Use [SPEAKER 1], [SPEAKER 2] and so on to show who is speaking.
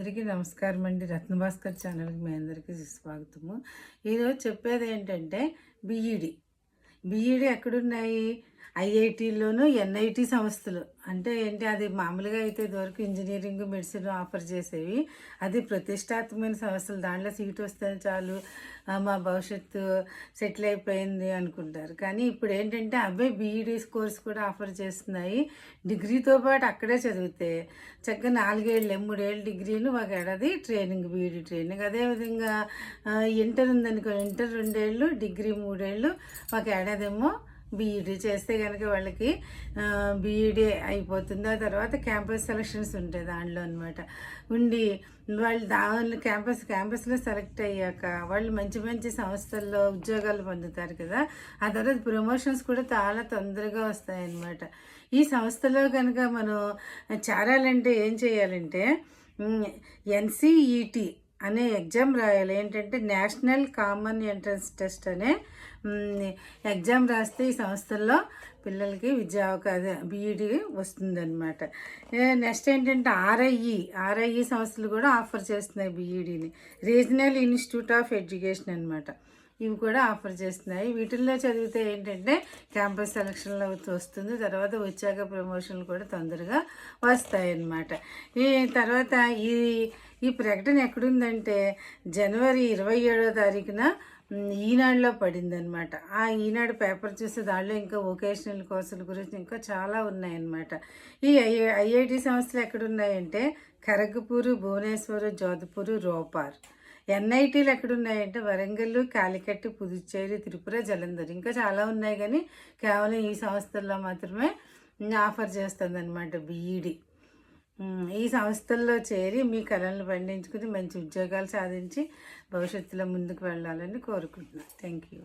[SPEAKER 1] అందరికీ నమస్కారం అండి. రత్నభాస్కర్ ఛానల్కి మీ అందరికీ స్వాగతము. ఈరోజు చెప్పేది ఏంటంటే బీఈడి ఎక్కడున్నాయి? ఐఐటీలోను ఎన్ఐటి సంస్థలు. అంటే ఏంటి, అది మామూలుగా అయితే ఇదివరకు ఇంజనీరింగ్ మెడిసిన్ ఆఫర్ చేసేవి. అది ప్రతిష్టాత్మకమైన సంస్థలు. దాంట్లో సీట్ వస్తే చాలు, మా భవిష్యత్తు సెటిల్ అయిపోయింది అనుకుంటారు. కానీ ఇప్పుడు ఏంటంటే అవే బీఈడి కోర్స్ కూడా ఆఫర్ చేస్తున్నాయి. డిగ్రీతో పాటు అక్కడే చదివితే చక్కగా 4 ఏళ్ళు 3 ఏళ్ళు డిగ్రీలు, ఒక ఏడాది ట్రైనింగ్, బీఈడి ట్రైనింగ్. అదేవిధంగా ఇంటర్ ఉందనుకో, ఇంటర్ 2 ఏళ్ళు, డిగ్రీ 3 ఏళ్ళు, ఒక ఏడాదేమో బీఈడి చేస్తే కనుక వాళ్ళకి బీఈడి అయిపోతుంది. ఆ తర్వాత క్యాంపస్ సెలక్షన్స్ ఉంటాయి దాంట్లో అనమాట. ఉండి వాళ్ళు దానిలో క్యాంపస్లో సెలెక్ట్ అయ్యాక వాళ్ళు మంచి మంచి సంస్థల్లో ఉద్యోగాలు పొందుతారు కదా. ఆ తర్వాత ప్రమోషన్స్ కూడా చాలా తొందరగా వస్తాయన్నమాట. ఈ సంస్థలో కనుక మనం చేరాలంటే ఏం చేయాలంటే ఎన్సిఈటి అనే ఎగ్జామ్ రాయాలి. ఏంటంటే నేషనల్ కామన్ ఎంట్రన్స్ టెస్ట్ అనే ఎగ్జామ్ రాస్తే ఈ సంస్థల్లో పిల్లలకి విద్యా అవకాశం బీఈడి వస్తుందన్నమాట. నెక్స్ట్ ఏంటంటే ఆర్ఐఈ సంస్థలు కూడా ఆఫర్ చేస్తున్నాయి బీఈడిని. రీజనల్ ఇన్స్టిట్యూట్ ఆఫ్ ఎడ్యుకేషన్ అనమాట. ఇవి కూడా ఆఫర్ చేస్తున్నాయి. వీటిల్లో చదివితే ఏంటంటే క్యాంపస్ సెలక్షన్లో వస్తుంది. తర్వాత వచ్చాక ప్రమోషన్లు కూడా తొందరగా వస్తాయన్నమాట. ఈ తర్వాత ఈ ప్రకటన ఎక్కడుందంటే జనవరి 27వ తారీఖున ఈనాడులో పడిందనమాట. ఆ ఈనాడు పేపర్ చూస్తే దాంట్లో ఇంకా వొకేషనల్ కోర్సుల గురించి ఇంకా చాలా ఉన్నాయన్నమాట. ఈ ఐఐటి సంస్థలు ఎక్కడున్నాయంటే ఖరగ్పూర్, భువనేశ్వర్, జోధ్పూర్, రోపార్. ఎన్ఐటీలు ఎక్కడున్నాయంటే వరంగల్, కాలికట్, పుదుచ్చేరి, త్రిపుర, జలంధర్. ఇంకా చాలా ఉన్నాయి కానీ కేవలం ఈ సంస్థల్లో మాత్రమే ఆఫర్ చేస్తుందన్నమాట బీఈడి. ఈ సంస్థల్లో చేరి మీ కళలను పండించుకుని మంచి ఉద్యోగాలు సాధించి భవిష్యత్తులో ముందుకు వెళ్ళాలని కోరుకుంటున్నాను. Thank you.